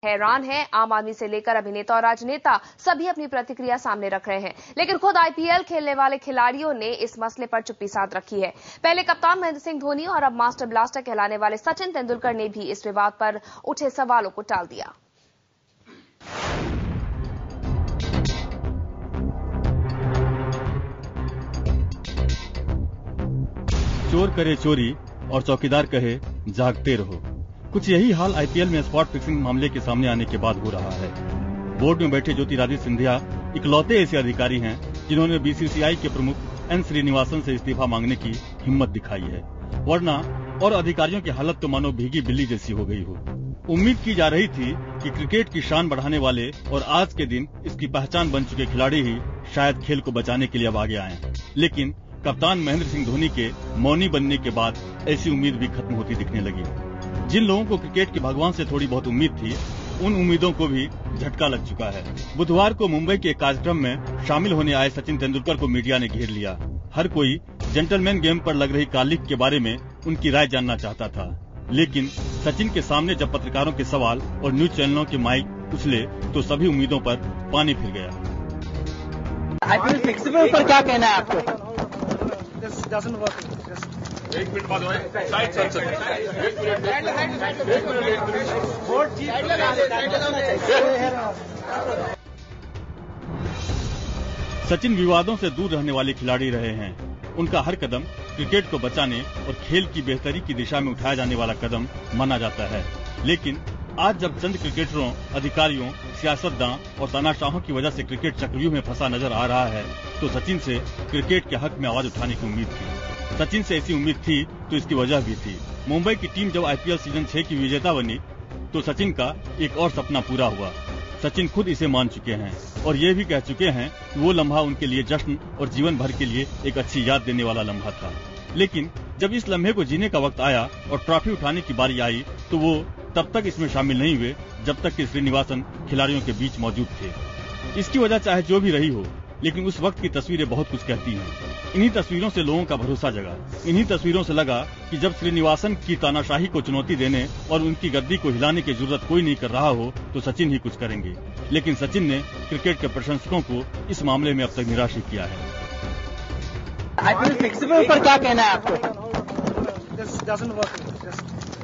हैरान है। आम आदमी से लेकर अभिनेता और राजनेता सभी अपनी प्रतिक्रिया सामने रख रहे हैं, लेकिन खुद आईपीएल खेलने वाले खिलाड़ियों ने इस मसले पर चुप्पी साध रखी है। पहले कप्तान महेंद्र सिंह धोनी और अब मास्टर ब्लास्टर कहलाने वाले सचिन तेंदुलकर ने भी इस विवाद पर उठे सवालों को टाल दिया। चोर करे चोरी और चौकीदार कहे जागते रहो। कुछ यही हाल आईपीएल में स्पॉट फिक्सिंग मामले के सामने आने के बाद हो रहा है। बोर्ड में बैठे ज्योतिरादित्य सिंधिया इकलौते ऐसे अधिकारी हैं जिन्होंने बीसीसीआई के प्रमुख एन श्रीनिवासन से इस्तीफा मांगने की हिम्मत दिखाई है, वरना और अधिकारियों की हालत तो मानो भीगी बिल्ली जैसी हो गई हो। उम्मीद की जा रही थी कि क्रिकेट की शान बढ़ाने वाले और आज के दिन इसकी पहचान बन चुके खिलाड़ी ही शायद खेल को बचाने के लिए अब आगे आए, लेकिन कप्तान महेंद्र सिंह धोनी के मौनी बनने के बाद ऐसी उम्मीद भी खत्म होती दिखने लगी। जिन लोगों को क्रिकेट के भगवान से थोड़ी बहुत उम्मीद थी, उन उम्मीदों को भी झटका लग चुका है। बुधवार को मुंबई के एक कार्यक्रम में शामिल होने आए सचिन तेंदुलकर को मीडिया ने घेर लिया। हर कोई जेंटलमैन गेम पर लग रही कालिख के बारे में उनकी राय जानना चाहता था, लेकिन सचिन के सामने जब पत्रकारों के सवाल और न्यूज चैनलों के माइक उछले तो सभी उम्मीदों पर पानी फिर गया। आईपीएल फिक्सिबल पर क्या कहना है आपको? एक मिनट बाद सचिन विवादों से दूर रहने वाले खिलाड़ी रहे हैं। उनका हर कदम क्रिकेट को बचाने और खेल की बेहतरी की दिशा में उठाया जाने वाला कदम माना जाता है, लेकिन आज जब चंद क्रिकेटरों, अधिकारियों, सियासतदान और तानाशाहों की वजह से क्रिकेट चक्रव्यूह में फंसा नजर आ रहा है, तो सचिन से क्रिकेट के हक में आवाज उठाने की उम्मीद थी। सचिन से ऐसी उम्मीद थी तो इसकी वजह भी थी। मुंबई की टीम जब आईपीएल सीजन 6 की विजेता बनी तो सचिन का एक और सपना पूरा हुआ। सचिन खुद इसे मान चुके हैं और ये भी कह चुके हैं कि वो लम्हा उनके लिए जश्न और जीवन भर के लिए एक अच्छी याद देने वाला लम्हा था। लेकिन जब इस लम्हे को जीने का वक्त आया और ट्रॉफी उठाने की बारी आई तो वो तब तक इसमें शामिल नहीं हुए जब तक कि श्रीनिवासन खिलाड़ियों के बीच मौजूद थे। इसकी वजह चाहे जो भी रही हो, लेकिन उस वक्त की तस्वीरें बहुत कुछ कहती हैं। इन्हीं तस्वीरों से लोगों का भरोसा जगा। इन्हीं तस्वीरों से लगा कि जब श्रीनिवासन की तानाशाही को चुनौती देने और उनकी गद्दी को हिलाने की जरूरत कोई नहीं कर रहा हो तो सचिन ही कुछ करेंगे। लेकिन सचिन ने क्रिकेट के प्रशंसकों को इस मामले में अब तक निराश किया है। आईपीएल फिक्सिबल पर क्या कहना है आपको?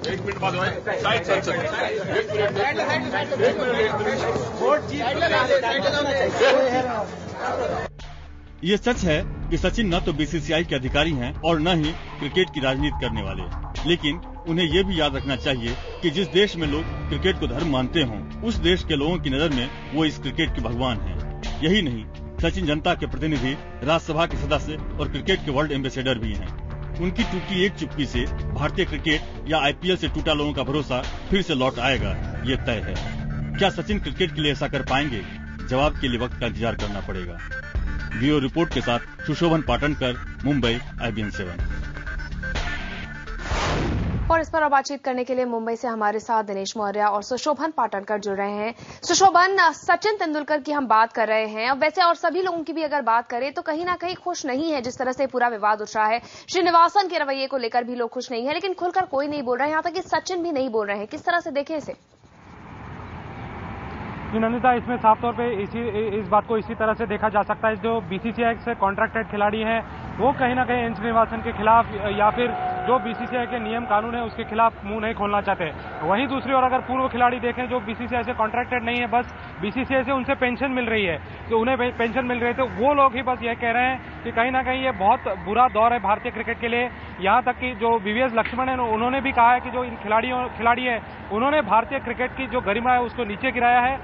एक मिनट बाद ये सच है कि सचिन न तो बीसीसीआई के अधिकारी हैं और न ही क्रिकेट की राजनीति करने वाले, लेकिन उन्हें ये भी याद रखना चाहिए कि जिस देश में लोग क्रिकेट को धर्म मानते हों, उस देश के लोगों की नजर में वो इस क्रिकेट के भगवान हैं। यही नहीं, सचिन जनता के प्रतिनिधि, राज्यसभा के सदस्य और क्रिकेट के वर्ल्ड एम्बेसडर भी हैं। उनकी टूटी एक चुप्पी से भारतीय क्रिकेट या आईपीएल से टूटा लोगों का भरोसा फिर से लौट आएगा, ये तय है। क्या सचिन क्रिकेट के लिए ऐसा कर पाएंगे? जवाब के लिए वक्त का इंतजार करना पड़ेगा। ब्यूरो रिपोर्ट के साथ सुशोभन पाटनकर, मुंबई, IBN 7। और इस पर बातचीत करने के लिए मुंबई से हमारे साथ दिनेश मौर्य और सुशोभन पाटनकर जुड़ रहे हैं। सुशोभन, सचिन तेंदुलकर की हम बात कर रहे हैं, वैसे और सभी लोगों की भी अगर बात करें तो कहीं ना कहीं खुश नहीं है जिस तरह से पूरा विवाद उठ रहा है। श्रीनिवासन के रवैये को लेकर भी लोग खुश नहीं है, लेकिन खुलकर कोई नहीं बोल रहा है, यहाँ तक कि सचिन भी नहीं बोल रहे हैं। किस तरह से देखें इसे? नंदिता, इसमें साफ तौर पे इस बात को इसी तरह से देखा जा सकता है, जो बीसीसीआई से कॉन्ट्रैक्टेड खिलाड़ी हैं वो कहीं ना कहीं एन श्रीनिवासन के खिलाफ या फिर जो बीसीसीआई के नियम कानून है उसके खिलाफ मुंह नहीं खोलना चाहते। वहीं दूसरी ओर अगर पूर्व खिलाड़ी देखें जो बीसीसीआई से कॉन्ट्रैक्टेड नहीं है, बस बीसीसीआई से उनसे पेंशन मिल रही है, तो उन्हें पेंशन मिल रही है, तो वो लोग ही बस ये कह रहे हैं कि कहीं ना कहीं ये बहुत बुरा दौर है भारतीय क्रिकेट के लिए। यहाँ तक कि जो VVS लक्ष्मण है उन्होंने भी कहा है कि जो इन खिलाड़ी है उन्होंने भारतीय क्रिकेट की जो गरिमा है उसको नीचे गिराया है।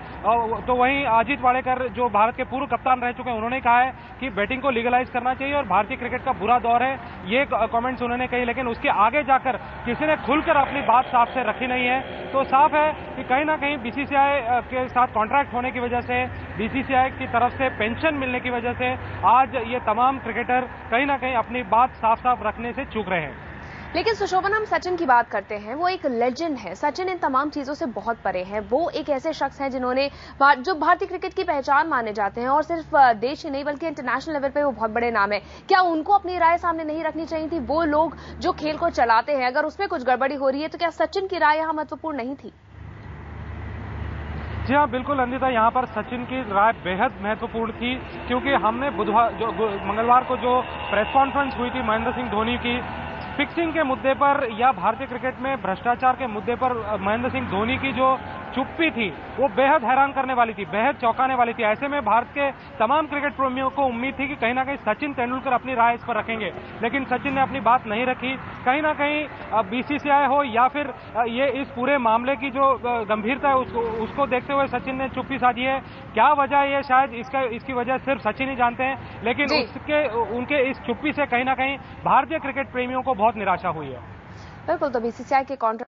तो वहीं अजीत वाडेकर जो भारत के पूर्व कप्तान रह चुके हैं उन्होंने कहा है कि बैटिंग को लीगलाइज करना चाहिए और भारतीय क्रिकेट का बुरा दौर है, ये कमेंट्स उन्होंने कही। लेकिन उसके आगे जाकर किसी ने खुलकर अपनी बात साफ से रखी नहीं है। तो साफ है कि कहीं ना कहीं बीसीसीआई के साथ कॉन्ट्रैक्ट होने की वजह से, बीसीसीआई की तरफ से पेंशन मिलने की वजह से आज ये तमाम क्रिकेटर कहीं ना कहीं अपनी बात साफ साफ रखने से चूक रहे हैं। लेकिन सुशोभन, हम सचिन की बात करते हैं, वो एक लेजेंड है। सचिन इन तमाम चीजों से बहुत परे हैं। वो एक ऐसे शख्स हैं जिन्होंने जो भारतीय क्रिकेट की पहचान माने जाते हैं और सिर्फ देश ही नहीं बल्कि इंटरनेशनल लेवल पे वो बहुत बड़े नाम है। क्या उनको अपनी राय सामने नहीं रखनी चाहिए थी? वो लोग जो खेल को चलाते हैं, अगर उसमें कुछ गड़बड़ी हो रही है तो क्या सचिन की राय यहाँ महत्वपूर्ण नहीं थी? जी हाँ, बिल्कुल अंदिता, यहाँ पर सचिन की राय बेहद महत्वपूर्ण थी, क्योंकि हमने मंगलवार को जो प्रेस कॉन्फ्रेंस हुई थी महेंद्र सिंह धोनी की, फिक्सिंग के मुद्दे पर या भारतीय क्रिकेट में भ्रष्टाचार के मुद्दे पर महेंद्र सिंह धोनी की जो चुप्पी थी वो बेहद हैरान करने वाली थी, बेहद चौंकाने वाली थी। ऐसे में भारत के तमाम क्रिकेट प्रेमियों को उम्मीद थी कि कहीं ना कहीं सचिन तेंदुलकर अपनी राय इस पर रखेंगे, लेकिन सचिन ने अपनी बात नहीं रखी। कहीं ना कहीं बीसीसीआई हो या फिर ये इस पूरे मामले की जो गंभीरता है उसको देखते हुए सचिन ने चुप्पी साधी है। क्या वजह है, ये शायद इसकी वजह सिर्फ सचिन ही जानते हैं, लेकिन उनके इस चुप्पी से कहीं ना कहीं भारतीय क्रिकेट प्रेमियों को बहुत निराशा हुई है। बिल्कुल, तो बीसीसीआई के कॉन्ट्रैक्ट